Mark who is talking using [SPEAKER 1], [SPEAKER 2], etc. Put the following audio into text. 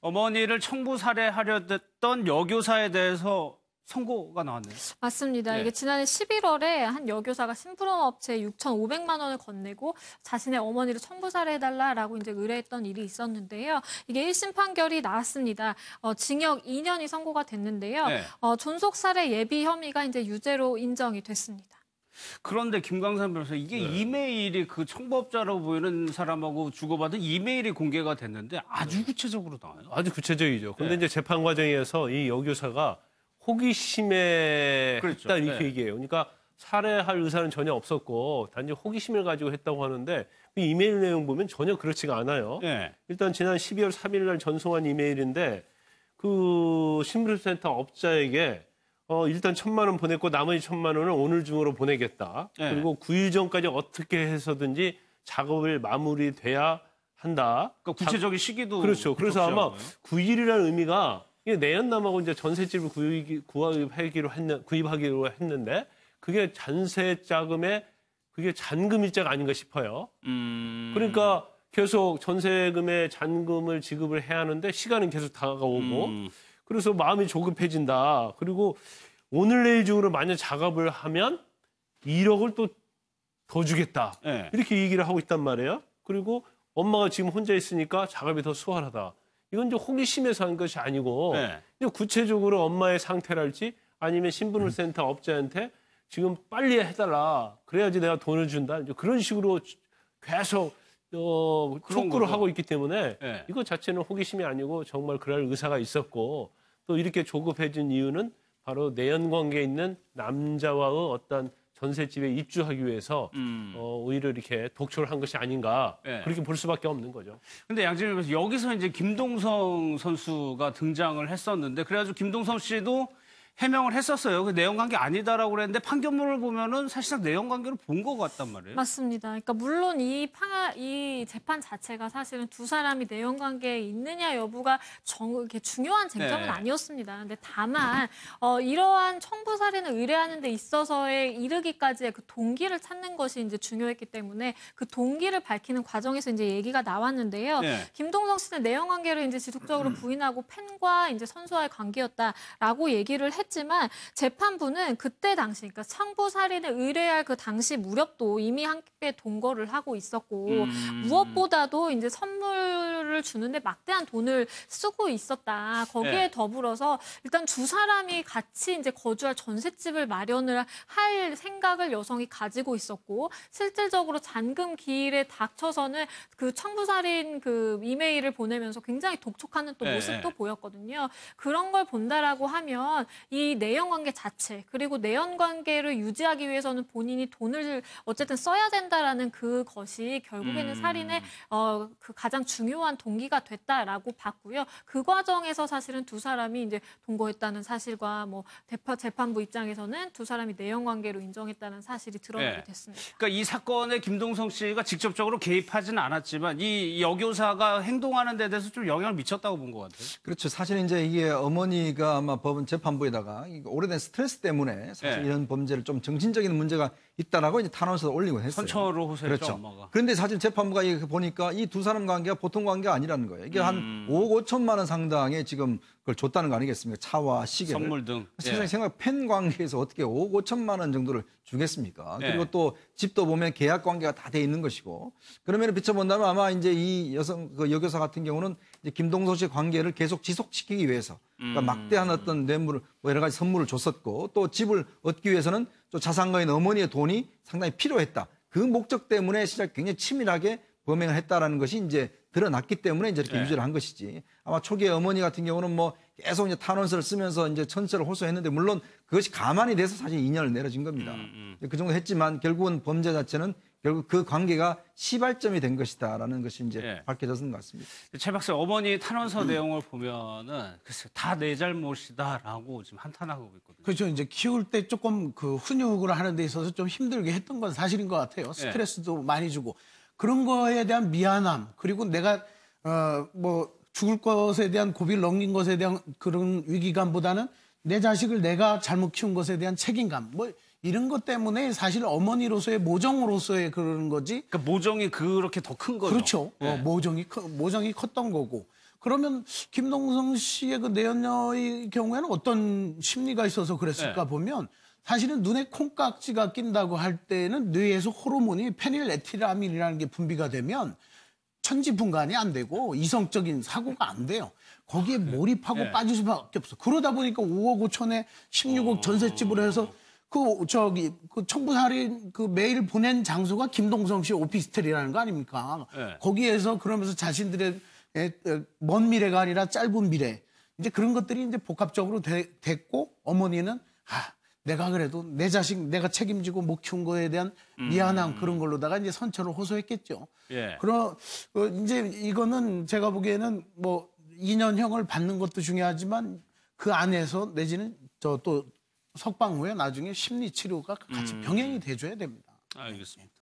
[SPEAKER 1] 어머니를 청부 살해하려 했던 여교사에 대해서 선고가 나왔네요.
[SPEAKER 2] 맞습니다.
[SPEAKER 1] 예.
[SPEAKER 2] 이게 지난해 11월에 한 여교사가 심부름업체에 6,500만 원을 건네고 자신의 어머니를 청부 살해해달라라고 이제 의뢰했던 일이 있었는데요. 이게 1심 판결이 나왔습니다. 징역 2년이 선고가 됐는데요.
[SPEAKER 1] 예.
[SPEAKER 2] 존속 살해 예비 혐의가 이제 유죄로 인정이 됐습니다.
[SPEAKER 1] 그런데 김광산 변호사, 이게 이메일이 그 청부업자라고 보이는 사람하고 주고받은 이메일이 공개가 됐는데 아주 구체적으로 나와요.
[SPEAKER 3] 아주 구체적이죠. 근데
[SPEAKER 1] 네.
[SPEAKER 3] 이제 재판 과정에서 이 여교사가 호기심에
[SPEAKER 1] 그렇죠.
[SPEAKER 3] 했다 이렇게
[SPEAKER 1] 네.
[SPEAKER 3] 얘기해요. 그러니까 살해할 의사는 전혀 없었고 단지 호기심을 가지고 했다고 하는데 그 이메일 내용 보면 전혀 그렇지가 않아요.
[SPEAKER 1] 네.
[SPEAKER 3] 일단 지난 12월 3일 날 전송한 이메일인데 그 신부름센터 업자에게 일단 1,000만 원 보냈고 나머지 1,000만 원을 오늘 중으로 보내겠다.
[SPEAKER 1] 네.
[SPEAKER 3] 그리고 9일 전까지 어떻게 해서든지 작업을 마무리돼야 한다.
[SPEAKER 1] 그러니까 구체적인 시기도
[SPEAKER 3] 그렇죠. 그래서 아마
[SPEAKER 1] 적시한 거예요.
[SPEAKER 3] 9일이라는 의미가 이게 내연남하고 이제 전셋집을 구입하기로 했는데 그게 전세 자금의 그게 잔금일자가 아닌가 싶어요. 그러니까 계속 전세금의 잔금을 지급을 해야 하는데 시간은 계속 다가오고 그래서 마음이 조급해진다. 그리고 오늘 내일 중으로 만약 작업을 하면 1억을 또 더 주겠다.
[SPEAKER 1] 네.
[SPEAKER 3] 이렇게 얘기를 하고 있단 말이에요. 그리고 엄마가 지금 혼자 있으니까 작업이 더 수월하다. 이건 이제 호기심에서 한 것이 아니고
[SPEAKER 1] 네.
[SPEAKER 3] 구체적으로 엄마의 상태랄지 아니면 신분센터 업자한테 지금 빨리 해달라. 그래야지 내가 돈을 준다. 이제 그런 식으로 계속 촉구를 하고 있기 때문에
[SPEAKER 1] 네.
[SPEAKER 3] 이거 자체는 호기심이 아니고 정말 그럴 의사가 있었고 또 이렇게 조급해진 이유는 바로 내연관계에 있는 남자와의 어떤 전셋집에 입주하기 위해서 오히려 이렇게 독초를 한 것이 아닌가
[SPEAKER 1] 네.
[SPEAKER 3] 그렇게 볼 수밖에 없는 거죠.
[SPEAKER 1] 근데 양진일 변호사, 여기서 이제 김동성 선수가 등장을 했었는데 그래가지고 김동성 씨도 해명을 했었어요. 그 내연관계 아니다라고 그랬는데 판결문을 보면은 사실상 내연관계를 본 것 같단 말이에요.
[SPEAKER 2] 맞습니다. 그러니까 물론 이 재판 자체가 사실은 두 사람이 내연관계에 있느냐 여부가 이렇게 중요한 쟁점은
[SPEAKER 1] 네.
[SPEAKER 2] 아니었습니다. 근데 다만 이러한 청부 살인을 의뢰하는 데 있어서의 이르기까지의 그 동기를 찾는 것이 이제 중요했기 때문에 그 동기를 밝히는 과정에서 이제 얘기가 나왔는데요.
[SPEAKER 1] 네.
[SPEAKER 2] 김동성 씨는 내연관계를 이제 지속적으로 부인하고 팬과 이제 선수와의 관계였다라고 얘기를 했지만 재판부는 그때 당시, 그러니까 청부 살인을 의뢰할 그 당시 무렵도 이미 함께 동거를 하고 있었고 무엇보다도 이제 선물을 주는데 막대한 돈을 쓰고 있었다. 거기에
[SPEAKER 1] 네.
[SPEAKER 2] 더불어서 일단 두 사람이 같이 이제 거주할 전셋집을 마련을 할 생각을 여성이 가지고 있었고 실질적으로 잔금 기일에 닥쳐서는 그 청부 살인 그 이메일을 보내면서 굉장히 독촉하는 또
[SPEAKER 1] 네.
[SPEAKER 2] 모습도 보였거든요. 그런 걸 본다라고 하면 이 내연관계 자체 그리고 내연관계를 유지하기 위해서는 본인이 돈을 어쨌든 써야 된다라는 그것이 결국에는 살인의 그 가장 중요한 동기가 됐다라고 봤고요. 그 과정에서 사실은 두 사람이 이제 동거했다는 사실과 뭐 재판부 입장에서는 두 사람이 내연관계로 인정했다는 사실이 드러나게
[SPEAKER 1] 네.
[SPEAKER 2] 됐습니다.
[SPEAKER 1] 그러니까 이 사건에 김동성 씨가 직접적으로 개입하지는 않았지만 이 여교사가 행동하는 데 대해서 좀 영향을 미쳤다고 본 것 같아요.
[SPEAKER 4] 그렇죠. 사실 이제 이게 어머니가 아마 법원 재판부에다가 오래된 스트레스 때문에 사실
[SPEAKER 1] 네.
[SPEAKER 4] 이런 범죄를 좀 정신적인 문제가 있다라고 이제 탄원서를 올리고 했어요.
[SPEAKER 1] 선처로 호소했죠,
[SPEAKER 4] 그렇죠.
[SPEAKER 1] 엄마가.
[SPEAKER 4] 그런데 사실 재판부가 이렇게 보니까 이 두 사람 관계가 보통 관계가 아니라는 거예요. 이게 한 5억 5천만 원 상당의 지금 그걸 줬다는 거 아니겠습니까? 차와 시계를.
[SPEAKER 1] 선물 등.
[SPEAKER 4] 세상에
[SPEAKER 1] 예.
[SPEAKER 4] 생각 팬 관계에서 어떻게 5억 5천만 원 정도를 주겠습니까?
[SPEAKER 1] 예.
[SPEAKER 4] 그리고 또 집도 보면 계약 관계가 다 돼 있는 것이고 그러면 비춰본다면 아마 이제 이 그 여교사 같은 경우는 이제 김동석 씨의 관계를 계속 지속시키기 위해서 그러니까 막대한 어떤 뇌물을 뭐 여러 가지 선물을 줬었고 또 집을 얻기 위해서는 또 자산가인 어머니의 돈이 상당히 필요했다. 그 목적 때문에 진짜 굉장히 치밀하게 범행을 했다라는 것이 이제 드러났기 때문에 이제 이렇게
[SPEAKER 1] 네.
[SPEAKER 4] 유죄를 한 것이지. 아마 초기에 어머니 같은 경우는 뭐 계속 이제 탄원서를 쓰면서 이제 천체를 호소했는데 물론 그것이 가만히 돼서 사실 2년을 내려진 겁니다. 그 정도 했지만 결국은 범죄 자체는 결국 그 관계가 시발점이 된 것이다라는 것이 이제
[SPEAKER 1] 네.
[SPEAKER 4] 밝혀졌는 것 같습니다.
[SPEAKER 1] 최 박사, 어머니 탄원서 내용을 보면은 글쎄 다 내 잘못이다라고 지금 한탄하고 있거든요.
[SPEAKER 5] 그렇죠. 이제 키울 때 조금 그 훈육을 하는 데 있어서 좀 힘들게 했던 건 사실인 것 같아요. 스트레스도 많이 주고. 그런 거에 대한 미안함, 그리고 내가 뭐 죽을 것에 대한 고비를 넘긴 것에 대한 그런 위기감보다는 내 자식을 내가 잘못 키운 것에 대한 책임감, 뭐 이런 것 때문에 사실 어머니로서의 모정으로서의 그런 거지.
[SPEAKER 1] 그러니까 모정이 그렇게 더 큰 거죠.
[SPEAKER 5] 그렇죠.
[SPEAKER 1] 네.
[SPEAKER 5] 모정이 컸던 거고. 그러면 김동성 씨의 그 내연녀의 경우에는 어떤 심리가 있어서 그랬을까
[SPEAKER 1] 네.
[SPEAKER 5] 보면 사실은 눈에 콩깍지가 낀다고 할 때는 뇌에서 호르몬이 페닐에틸아민이라는 게 분비가 되면 천지분간이 안 되고 이성적인 사고가 안 돼요. 거기에 몰입하고
[SPEAKER 1] 네.
[SPEAKER 5] 빠질 수밖에 없어. 그러다 보니까 5억 5천에 16억 전셋집을 해서 그 청부살인 그 메일 보낸 장소가 김동성 씨 오피스텔이라는 거 아닙니까?
[SPEAKER 1] 네.
[SPEAKER 5] 거기에서 그러면서 자신들의 먼 미래가 아니라 짧은 미래 이제 그런 것들이 이제 복합적으로 됐고 어머니는 내가 그래도 내 자식 내가 책임지고 못 키운 거에 대한 미안함 그런 걸로다가 이제 선처를 호소했겠죠.
[SPEAKER 1] 예.
[SPEAKER 5] 이제 이거는 제가 보기에는 뭐 2년형을 받는 것도 중요하지만 그 안에서 내지는 또 석방 후에 나중에 심리 치료가 같이 병행이 돼줘야 됩니다.
[SPEAKER 1] 알겠습니다.